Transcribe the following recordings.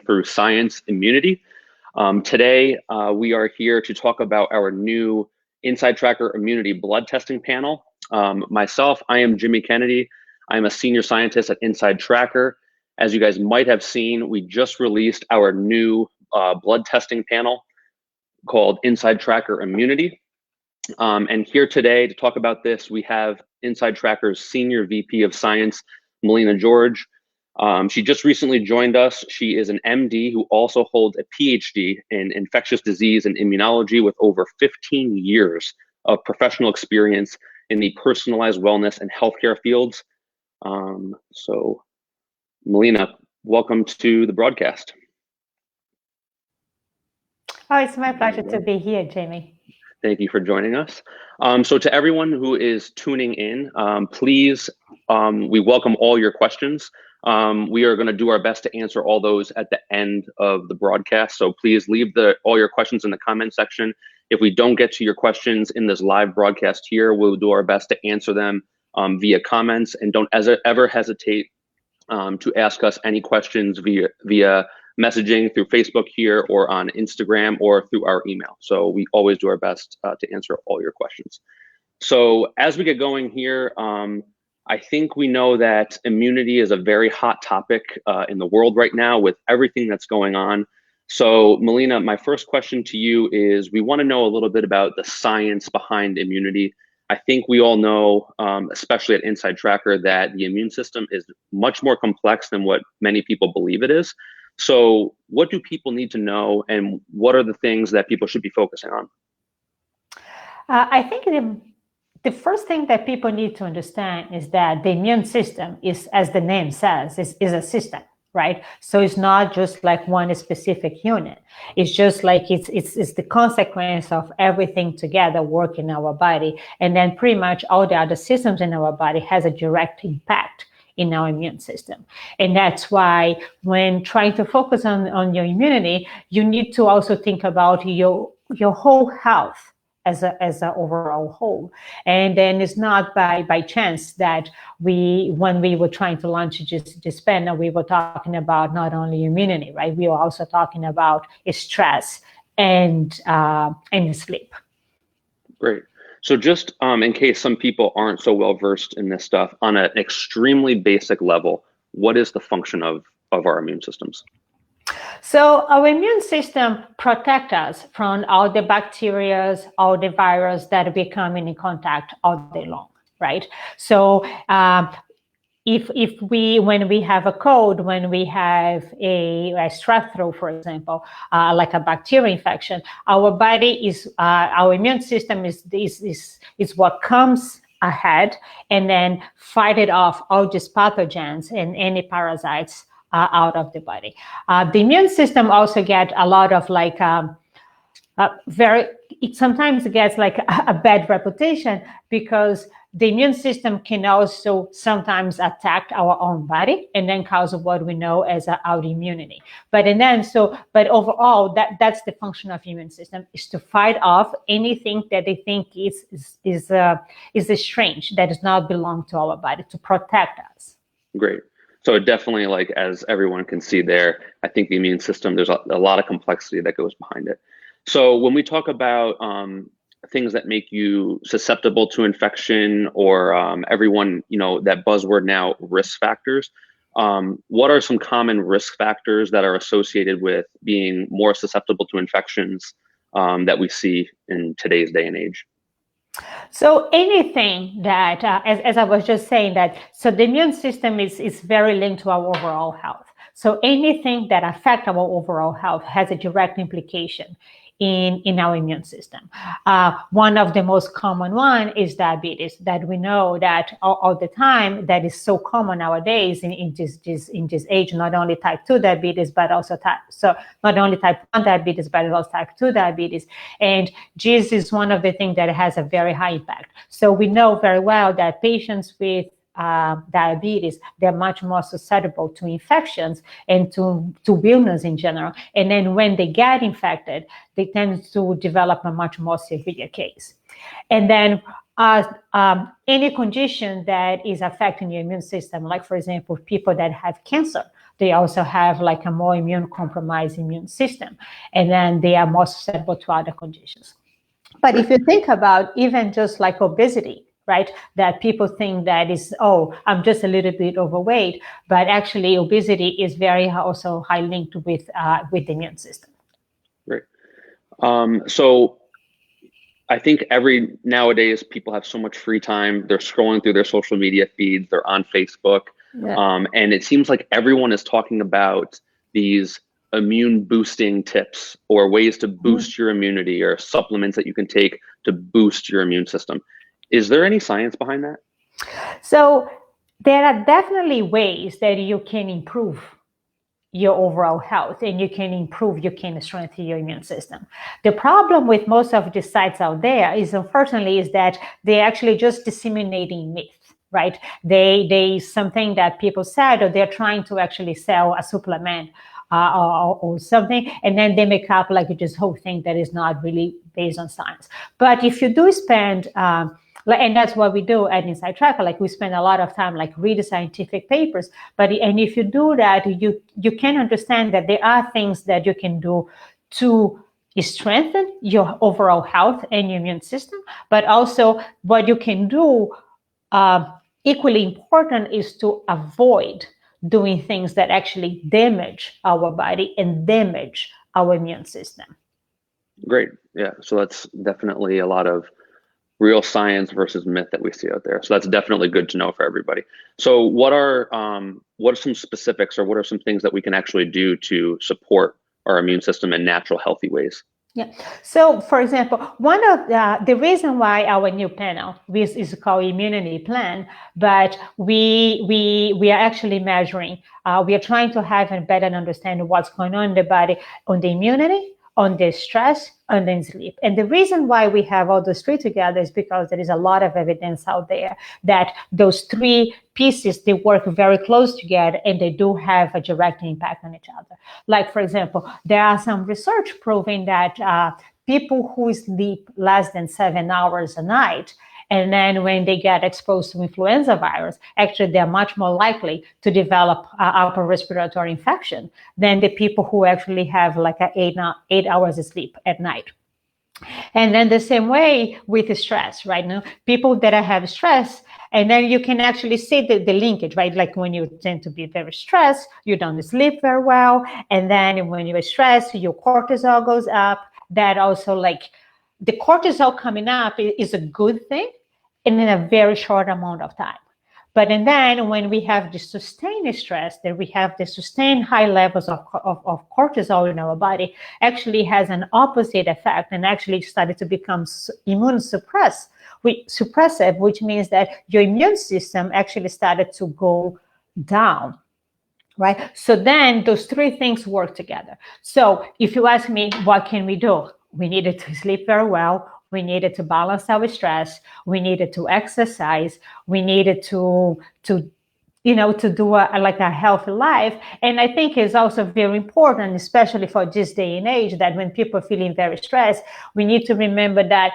through science immunity. Today, we are here to talk about our new INSIDETRACKER immunity blood testing panel. Myself, I am Jimmy Kennedy. I'm a senior scientist at INSIDETRACKER. As you guys might have seen, we just released our new blood testing panel called INSIDETRACKER Immunity. And here today to talk about this, we have INSIDETRACKER's Senior VP of Science, Melina George. She just recently joined us. She is an MD who also holds a PhD in infectious disease and immunology with over 15 years of professional experience in the personalized wellness and healthcare fields. So Melina, welcome to the broadcast. Oh, it's my pleasure to be here, Jamie. Thank you for joining us. So to everyone who is tuning in, please, we welcome all your questions. We are going to do our best to answer all those at the end of the broadcast. So please leave all your questions in the comment section. If we don't get to your questions in this live broadcast here, we'll do our best to answer them via comments, and don't ever hesitate to ask us any questions via messaging through Facebook here or on Instagram or through our email. So we always do our best to answer all your questions. So as we get going here, I think we know that immunity is a very hot topic in the world right now with everything that's going on. So Melina, my first question to you is, we want to know a little bit about the science behind immunity. I think we all know, especially at INSIDETRACKER, that the immune system is much more complex than what many people believe it is. So what do people need to know, and what are the things that people should be focusing on? I think the first thing that people need to understand is that the immune system is, as the name says, is a system, right? So it's not just like one specific unit. It's just like it's the consequence of everything together work in our body. And then pretty much all the other systems in our body has a direct impact in our immune system. And that's why when trying to focus on your immunity, you need to also think about your whole health as an overall whole. And then it's not by chance that when we were trying to launch this panel, we were talking about not only immunity, right? We were also talking about stress and sleep. Great. So just in case some people aren't so well versed in this stuff, on an extremely basic level, what is the function of our immune systems? So our immune system protects us from all the bacteria, all the viruses that we come in contact all day long, right? So when we have a cold, when we have a strep throat, for example, like a bacterial infection, our body our immune system is what comes ahead and then fight it off all these pathogens and any parasites out of the body. The immune system also get a lot of like it sometimes gets like a bad reputation because the immune system can also sometimes attack our own body and then cause what we know as autoimmunity. But overall, that's the function of the immune system, is to fight off anything that they think is strange, that does not belong to our body, to protect us. Great. So definitely, like as everyone can see there, I think the immune system, there's a lot of complexity that goes behind it. So when we talk about things that make you susceptible to infection, or everyone, that buzzword now, risk factors, what are some common risk factors that are associated with being more susceptible to infections that we see in today's day and age? So anything that, as I was just saying, so the immune system is very linked to our overall health. So anything that affects our overall health has a direct implication in our immune system. One of the most common one is diabetes, that we know that all the time, that is so common nowadays in this age, not only type 2 diabetes, but also not only type 1 diabetes, but also type 2 diabetes. And this is one of the things that has a very high impact. So we know very well that patients with diabetes, they're much more susceptible to infections and to illness in general. And then when they get infected, they tend to develop a much more severe case. And then any condition that is affecting your immune system, like for example, people that have cancer, they also have like a more immune compromised immune system, and then they are more susceptible to other conditions. But if you think about even just like obesity, right, that people think that is, oh, I'm just a little bit overweight, but actually obesity is very also high linked with the immune system. Great. So I think nowadays people have so much free time. They're scrolling through their social media feeds. They're on Facebook. Yeah. And it seems like everyone is talking about these immune boosting tips or ways to boost your immunity or supplements that you can take to boost your immune system. Is there any science behind that? So there are definitely ways that you can improve your overall health, and you can strengthen your immune system. The problem with most of the sites out there is, unfortunately, is that they're actually just disseminating myths, right? They something that people said, or they're trying to actually sell a supplement or something, and then they make up like this whole thing that is not really based on science. But if you do spend and that's what we do at INSIDETRACKER. Like we spend a lot of time like read the scientific papers. And if you do that, you can understand that there are things that you can do to strengthen your overall health and your immune system. But also what you can do, equally important, is to avoid doing things that actually damage our body and damage our immune system. Great. Yeah. So that's definitely a lot of real science versus myth that we see out there. So that's definitely good to know for everybody. So what are some specifics, or what are some things that we can actually do to support our immune system in natural, healthy ways? Yeah. So, for example, one of the reason why our new panel is called Immunity Plan, but we are actually measuring. We are trying to have a better understanding of what's going on in the body, on the immunity, on the stress, and then sleep. And the reason why we have all those three together is because there is a lot of evidence out there that those three pieces, they work very close together, and they do have a direct impact on each other. Like, for example, there are some research proving that people who sleep less than 7 hours a night, and then when they get exposed to influenza virus, actually they're much more likely to develop upper respiratory infection than the people who actually have like 8 hours of sleep at night. And then the same way with the stress, right? Now, people that have stress, and then you can actually see the linkage, right? Like when you tend to be very stressed, you don't sleep very well. And then when you're stressed, your cortisol goes up. That also, like, the cortisol coming up is a good thing, and in a very short amount of time. But and then when we have the sustained stress, that we have the sustained high levels of cortisol in our body, actually has an opposite effect, and actually started to become immune suppressive, which means that your immune system actually started to go down. Right? So then those three things work together. So if you ask me, what can we do? We needed to sleep very well. We needed to balance our stress. We needed to exercise. We needed to do a healthy life. And I think it's also very important, especially for this day and age, that when people are feeling very stressed, we need to remember that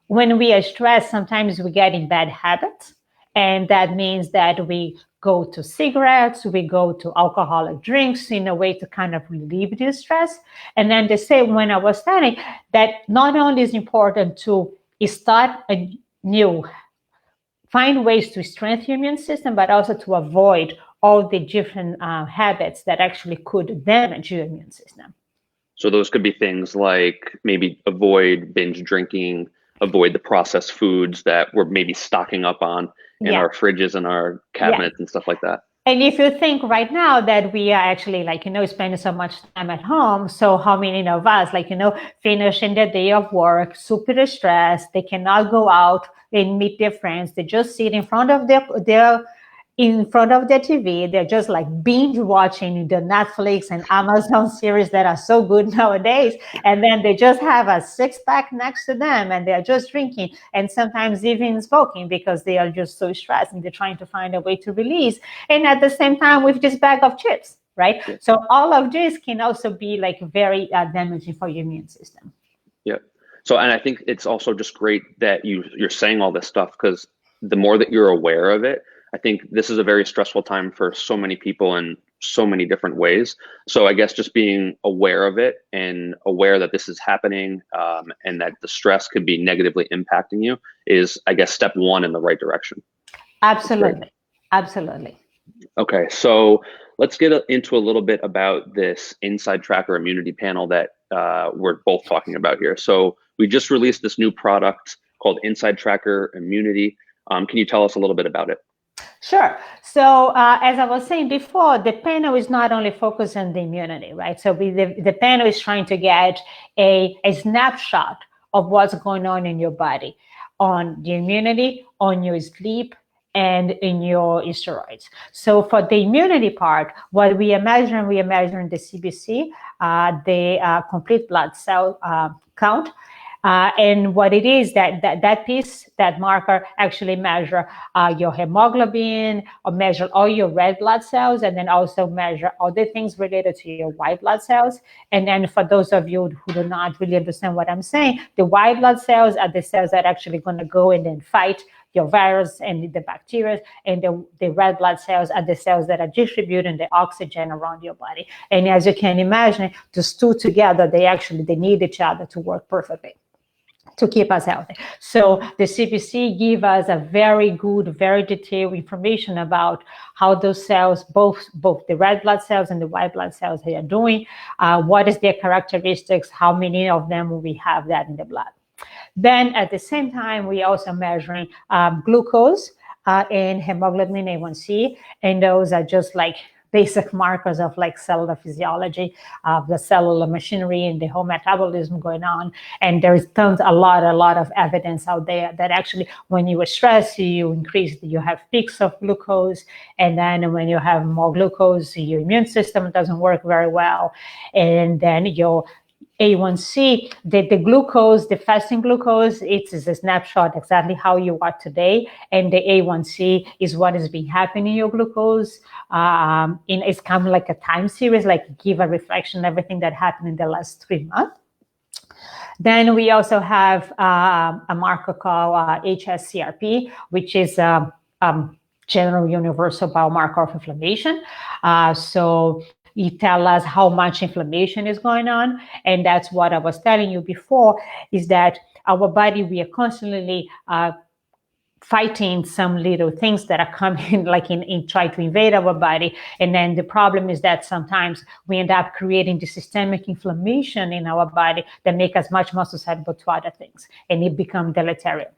when we are stressed, sometimes we get in bad habits. And that means that we go to cigarettes, we go to alcoholic drinks in a way to kind of relieve the stress. And then they say, when I was studying, that not only is important to start find ways to strengthen your immune system, but also to avoid all the different habits that actually could damage your immune system. So those could be things like maybe avoid binge drinking, avoid the processed foods that we're maybe stocking up on in our fridges and our cabinets and stuff like that. And if you think right now that we are actually spending so much time at home, so how many of us finishing their day of work, super stressed, they cannot go out and meet their friends, they just sit in front of their TV. They're just like binge watching the Netflix and Amazon series that are so good nowadays. And then they just have a 6-pack next to them, and they're just drinking, and sometimes even smoking, because they are just so stressed and they're trying to find a way to release. And at the same time with this bag of chips, right? Yeah. So all of this can also be very damaging for your immune system. Yeah. So, and I think it's also just great that you're saying all this stuff, because the more that you're aware of it, I think this is a very stressful time for so many people in so many different ways. So I guess just being aware of it and aware that this is happening, and that the stress could be negatively impacting you is, I guess, step one in the right direction. Absolutely. Absolutely. Okay, so let's get into a little bit about this INSIDETRACKER immunity panel that we're both talking about here. So we just released this new product called INSIDETRACKER Immunity. Can you tell us a little bit about it? Sure. So as I was saying before, the panel is not only focused on the immunity, right? So the panel is trying to get a snapshot of what's going on in your body, on the immunity, on your sleep, and in your steroids. So for the immunity part, what we are measuring the CBC, the complete blood cell count. And what it is that piece, that marker, actually measure your hemoglobin, or measure all your red blood cells, and then also measure other things related to your white blood cells. And then for those of you who do not really understand what I'm saying, the white blood cells are the cells that are actually going to go and then fight your virus and the bacteria, and the red blood cells are the cells that are distributing the oxygen around your body. And as you can imagine, those two together, they need each other to work perfectly to keep us healthy. So the CBC give us a very good, very detailed information about how those cells, both the red blood cells and the white blood cells, they are doing, what is their characteristics, how many of them we have that in the blood. Then at the same time, we also measuring glucose and hemoglobin A1C, and those are just like basic markers of like cellular physiology, of the cellular machinery and the whole metabolism going on. And there's a lot of evidence out there that actually when you are stressed, you have peaks of glucose. And then when you have more glucose, your immune system doesn't work very well. And then your A1C, the glucose, the fasting glucose, it's a snapshot exactly how you are today. And the A1C is what has been happening in your glucose. It's kind of like a time series, like give a reflection of everything that happened in the last 3 months. Then we also have a marker called HSCRP, which is general universal biomarker of inflammation. So it tells us how much inflammation is going on. And that's what I was telling you before, is that our body, we are constantly fighting some little things that are coming, like in try to invade our body. And then the problem is that sometimes we end up creating the systemic inflammation in our body that make us much more susceptible to other things, and it becomes deleterious.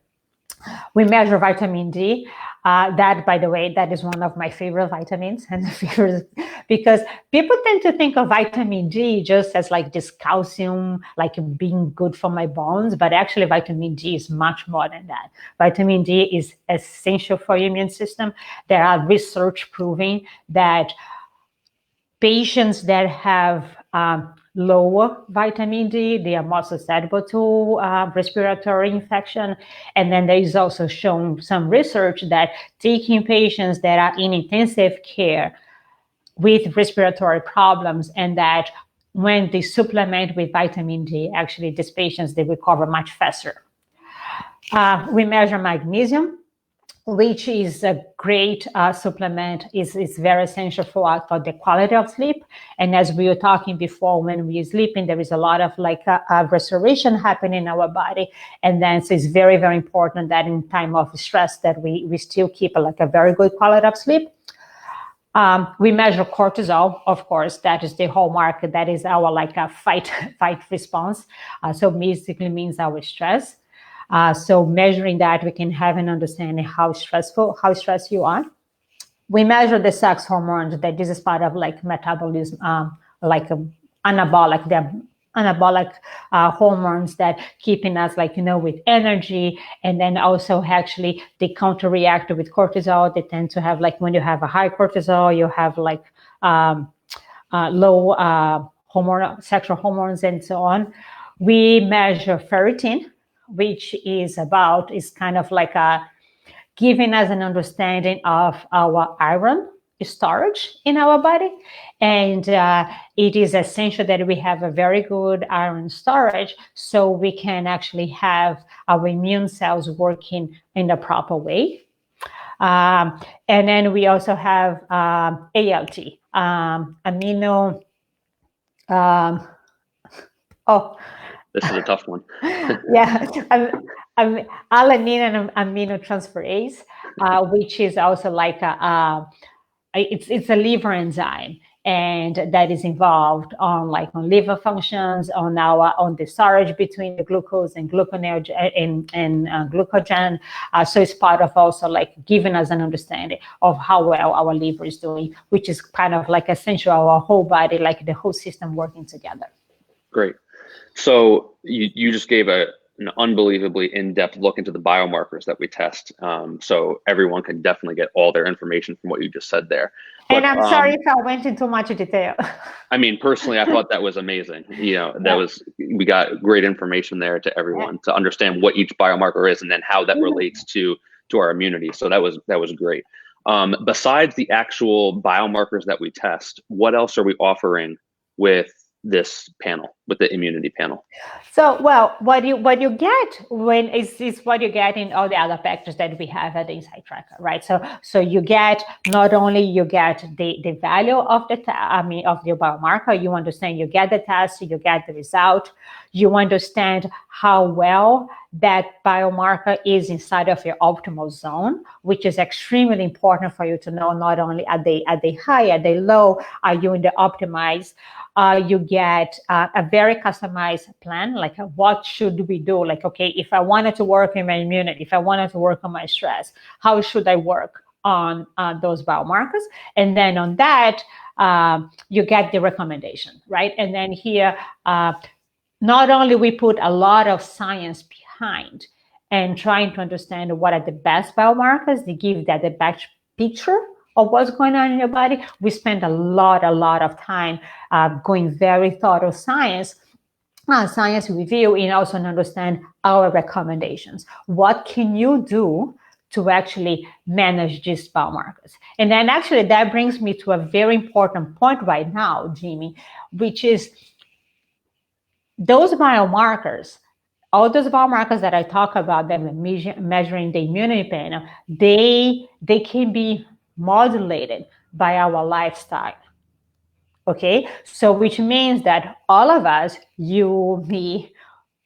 We measure vitamin D. That, by the way, that is one of my favorite vitamins, and because people tend to think of vitamin D just as like this calcium, like being good for my bones, but actually vitamin D is much more than that. Vitamin D is essential for your immune system. There are research proving that patients that have lower vitamin D, they are more susceptible to respiratory infection. And then there is also shown some research that taking patients that are in intensive care with respiratory problems, and that when they supplement with vitamin D, actually these patients, they recover much faster. We measure magnesium, which is a great supplement, is very essential for the quality of sleep. And as we were talking before, when we're sleeping, there is a lot of like restoration happening in our body. And then so it's very, very important that in time of stress that we still keep like a very good quality of sleep. We measure cortisol, of course, that is the hallmark, that is our like a fight response. So basically means our stress. So measuring that, we can have an understanding how stressed you are. We measure the sex hormones, that this is part of like metabolism, like anabolic hormones that keeping us like, with energy. And then also actually they counter-react with cortisol. They tend to have like, when you have a high cortisol, you have like low sexual hormones and so on. We measure ferritin, which is kind of like giving us an understanding of our iron storage in our body. And it is essential that we have a very good iron storage so we can actually have our immune cells working in the proper way. And then we also have ALT, amino. Oh, this is a tough one. yeah, alanine and aminotransferase, which is also like it's a liver enzyme, and that is involved on liver functions, on the storage between the glucose and gluconeogen and glucogen. So it's part of also like giving us an understanding of how well our liver is doing, which is kind of like essential our whole body, like the whole system working together. Great. So you just gave an unbelievably in-depth look into the biomarkers that we test. So everyone can definitely get all their information from what you just said there. But, and I'm sorry if I went into much detail. I mean, personally, I thought that was amazing. We got great information there to everyone to understand what each biomarker is and then how that relates to our immunity. So that was great. Besides the actual biomarkers that we test, what else are we offering with this panel, with the immunity panel? So, well, what you get when is what you get in all the other packages that we have at the INSIDETRACKER, right? So you get not only you get the value of the of your biomarker, you understand, you get the test, you get the result, you understand how well that biomarker is inside of your optimal zone, which is extremely important for you to know. Not only are they high, are they low, are you in the optimized? You get a very customized plan, like what should we do? Like, okay, if I wanted to work in my immunity, if I wanted to work on my stress, how should I work on those biomarkers? And then on that, you get the recommendation, right? And then here, not only we put a lot of science behind and trying to understand what are the best biomarkers, they give that the best picture of what's going on in your body. We spend a lot of time going very thorough science review, and also understand our recommendations. What can you do to actually manage these biomarkers? And then actually that brings me to a very important point right now, Jimmy, which is those biomarkers, all those biomarkers that I talk about that we're measuring the immunity panel, they can be modulated by our lifestyle. Okay, so which means that all of us, you, me,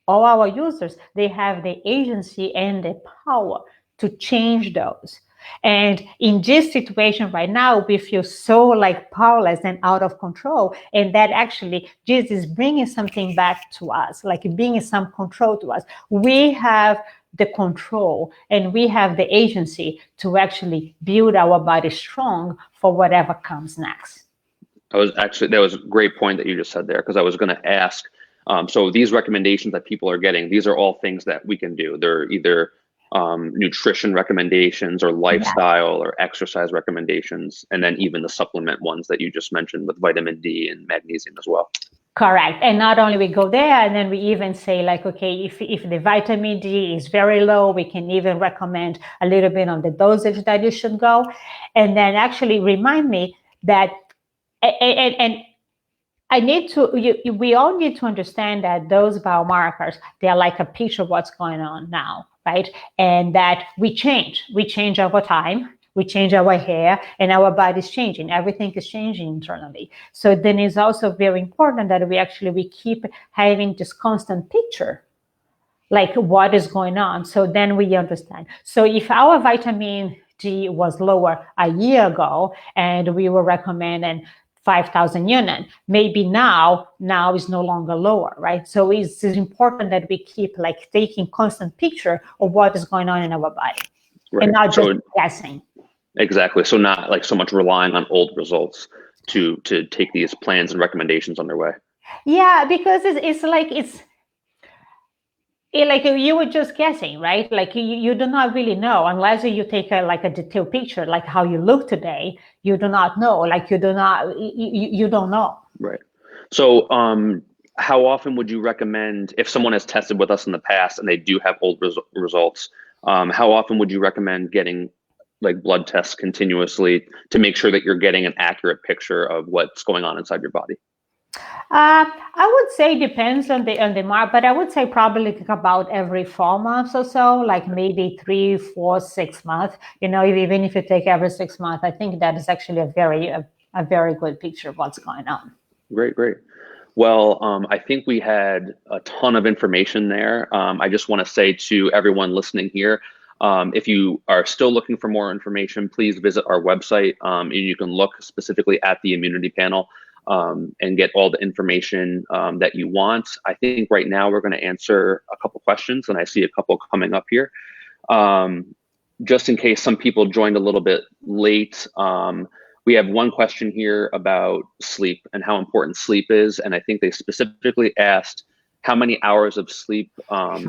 all our users, they have the agency and the power to change those. And in this situation right now, we feel so like powerless and out of control. And that actually, this is bringing something back to us, like bringing some control to us. We have the control and we have the agency to actually build our body strong for whatever comes next. That was a great point that you just said there, because I was going to ask. So these recommendations that people are getting, these are all things that we can do. They're either nutrition recommendations or lifestyle or exercise recommendations, and then even the supplement ones that you just mentioned with vitamin D and magnesium as well. Correct. And not only we go there, and then we even say like, okay, if the vitamin D is very low, we can even recommend a little bit on the dosage that you should go. And then actually remind me that, and I need to, we all need to understand that those biomarkers, they're like a picture of what's going on now, right? And that we change over time, we change our hair, and our body's changing. Everything is changing internally. So then it's also very important that we keep having this constant picture, like what is going on. So then we understand. So if our vitamin D was lower a year ago, and we were recommending 5,000 units, maybe now is no longer lower, right? So it's important that we keep like taking constant picture of what is going on in our body, right, and not just guessing. Exactly. So not like so much relying on old results to take these plans and recommendations on their way. Yeah, because it's like you were just guessing, right? Like you do not really know unless you take a detailed picture, like how you look today. You do not know, like you don't know. Right. So how often would you recommend, if someone has tested with us in the past and they do have old results, how often would you recommend getting like blood tests continuously to make sure that you're getting an accurate picture of what's going on inside your body? I would say depends on the mark, but I would say probably think about every 4 months or so, like maybe 3, 4, 6 months. Even if you take every 6 months, I think that is actually a very good picture of what's going on. Great, great. Well, I think we had a ton of information there. I just want to say to everyone listening here, if you are still looking for more information, please visit our website, and you can look specifically at the immunity panel and get all the information that you want. I think right now we're going to answer a couple questions, and I see a couple coming up here. Just in case some people joined a little bit late, we have one question here about sleep and how important sleep is. And I think they specifically asked how many hours of sleep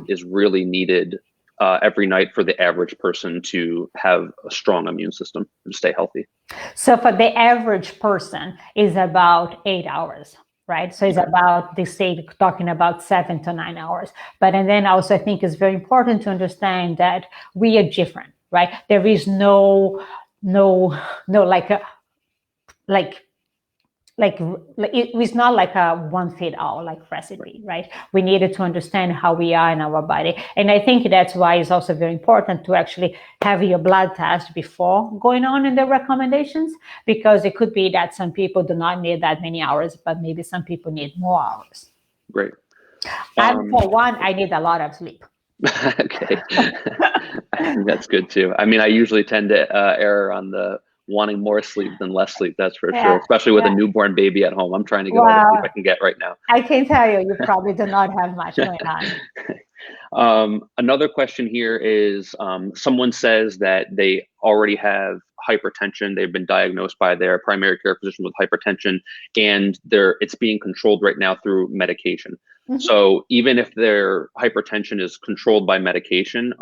is really needed every night for the average person to have a strong immune system and stay healthy. So for the average person is about 8 hours, right? So it's about, they say, talking about 7 to 9 hours. And then also I think it's very important to understand that we are different, right? There is no it was not like a one fit all like recipe, right? We needed to understand how we are in our body. And I think that's why it's also very important to actually have your blood test before going on in the recommendations, because it could be that some people do not need that many hours, but maybe some people need more hours. Great. And for one, I need a lot of sleep. Okay. I think that's good too. I mean, I usually tend to err on the wanting more sleep than less sleep, that's for sure, especially with a newborn baby at home. I'm trying to get all the sleep I can get right now. I can tell you probably do not have much going on. Another question here is someone says that they already have hypertension. They've been diagnosed by their primary care physician with hypertension, and it's being controlled right now through medication. Mm-hmm. So even if their hypertension is controlled by medication,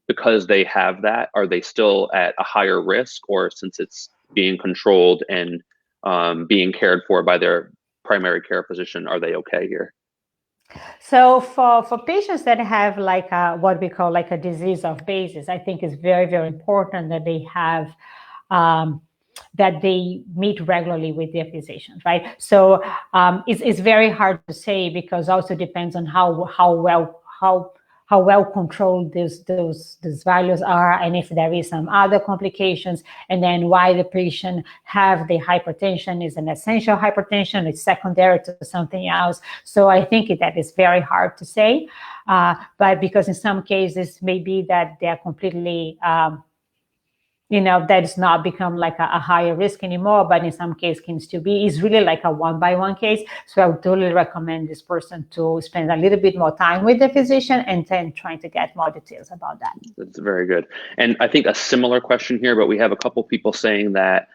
because they have that, are they still at a higher risk, or since it's being controlled and being cared for by their primary care physician, are they okay here? So for patients that have like what we call like a disease of basis, I think it's very, very important that they have that they meet regularly with their physicians, right? So it's very hard to say, because also depends on how well controlled those values are, and if there is some other complications, and then why the patient have the hypertension. Is an essential hypertension, it's secondary to something else. So I think that is very hard to say, but because in some cases maybe that they're completely that is not become like a higher risk anymore, but in some cases can still be. It's really like a one-by-one case. So I would totally recommend this person to spend a little bit more time with the physician and then trying to get more details about that. That's very good. And I think a similar question here, but we have a couple people saying that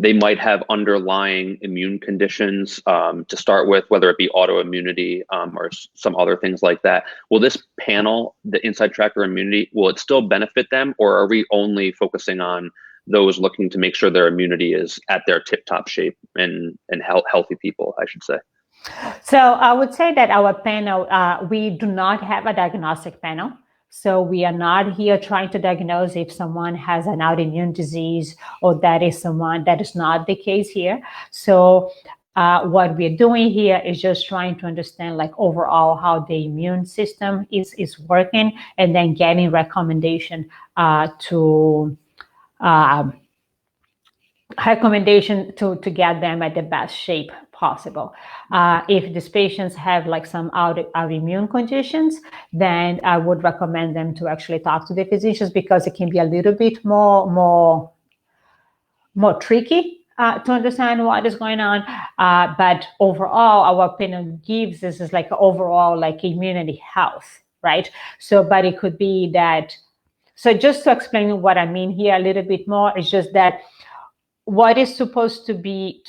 they might have underlying immune conditions to start with, whether it be autoimmunity or some other things like that. Will this panel, the INSIDETRACKER Immunity, will it still benefit them, or are we only focusing on those looking to make sure their immunity is at their tip-top shape and healthy people, I should say? So I would say that our panel, we do not have a diagnostic panel. So we are not here trying to diagnose if someone has an autoimmune disease, or that is not the case here. So what we're doing here is just trying to understand like overall how the immune system is working, and then getting recommendation to get them at the best shape possible. If these patients have like some autoimmune conditions, then I would recommend them to actually talk to the physicians, because it can be a little bit more tricky to understand what is going on. But overall, our opinion gives this is like overall like immunity health, right? So, but it could be that. So just to explain what I mean here a little bit more, it's just that what is supposed to be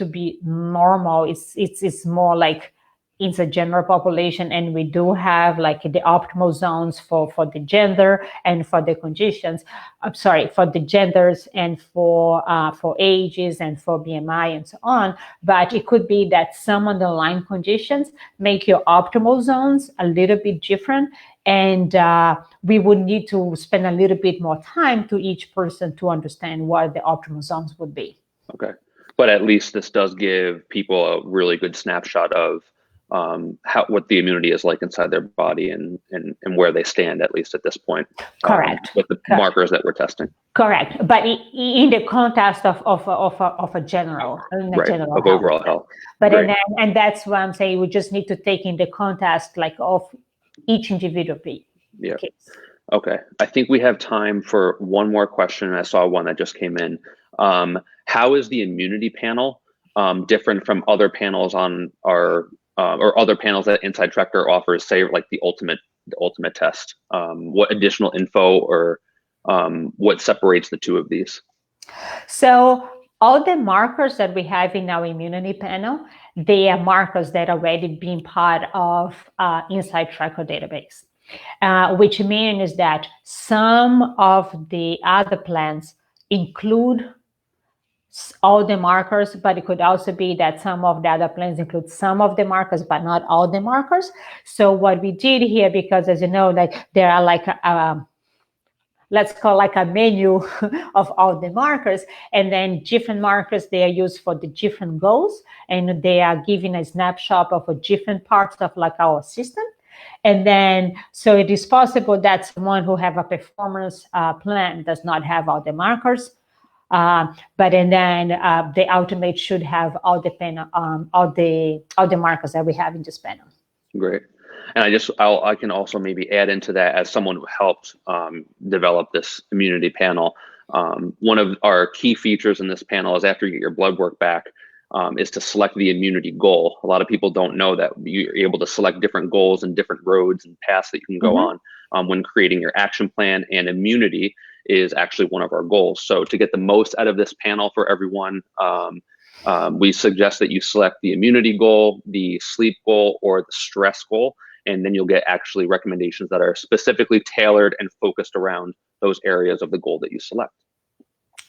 normal it's more like in the general population, and we do have like the optimal zones for the gender and for the conditions. For the genders and for ages and for BMI and so on. But it could be that some underlying conditions make your optimal zones a little bit different, and we would need to spend a little bit more time to each person to understand what the optimal zones would be. Okay, But at least this does give people a really good snapshot of what the immunity is like inside their body and where they stand, at least at this point. Correct. With the markers that we're testing. Correct, but in the context of a general, general of overall health. But and that's why I'm saying we just need to take in the context like of each individual case. Okay, I think we have time for one more question. I saw one that just came in. How is the immunity panel different from other panels on our or other panels that INSIDETRACKER offers, say like the ultimate test? What additional info or what separates the two of these? So all the markers that we have in our immunity panel, they are markers that are already being part of INSIDETRACKER database, which means that some of the other plans include all the markers, but it could also be that some of the other plans include some of the markers, but not all the markers. So what we did here, because as you know, like there are like let's call like a menu of all the markers, and then different markers, they are used for the different goals, and they are giving a snapshot of a different parts of like our system. And then, so it is possible that someone who have a performance plan does not have all the markers, but and then the ultimate should have all the panel, all the markers that we have in this panel. Great. And I can also maybe add into that, as someone who helped develop this immunity panel. One of our key features in this panel is after you get your blood work back, is to select the immunity goal. A lot of people don't know that you're able to select different goals and different roads and paths that you can go on when creating your action plan, and immunity is actually one of our goals. So to get the most out of this panel for everyone, we suggest that you select the immunity goal, the sleep goal, or the stress goal, and then you'll get actually recommendations that are specifically tailored and focused around those areas of the goal that you select.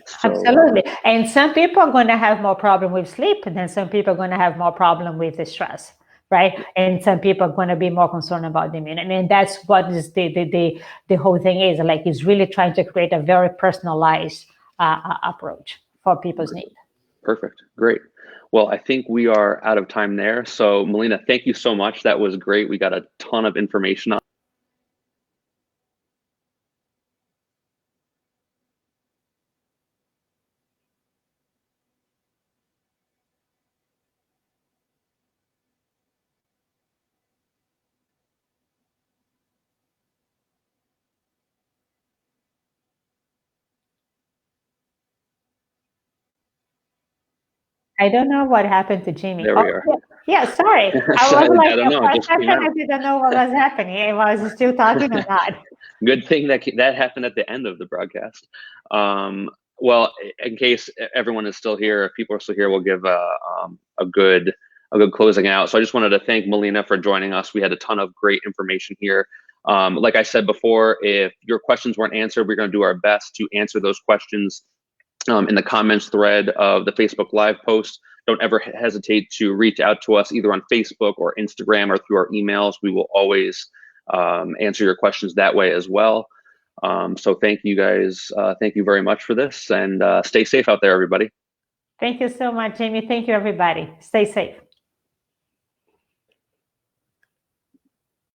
So, absolutely. And some people are going to have more problem with sleep, and then some people are going to have more problem with the stress, right? And some people are going to be more concerned about the immunity. And that's what is the whole thing is like, is really trying to create a very personalized approach for people's needs. Perfect. Great. Well, I think we are out of time there. So Melina, thank you so much. That was great. We got a ton of information on. I don't know what happened to Jimmy. There we are. Yeah, sorry. I was like, I don't know. I didn't know what was happening. I was still talking or not. Good thing that happened at the end of the broadcast. Well, in case everyone is still here, if people are still here, we'll give a good closing out. So I just wanted to thank Melina for joining us. We had a ton of great information here. Like I said before, if your questions weren't answered, we're going to do our best to answer those questions in the comments thread of the Facebook Live post. Don't ever hesitate to reach out to us either on Facebook or Instagram or through our emails. We will always answer your questions that way as well. So thank you guys. Thank you very much for this, and stay safe out there, everybody. Thank you so much, Jamie. Thank you, everybody. Stay safe.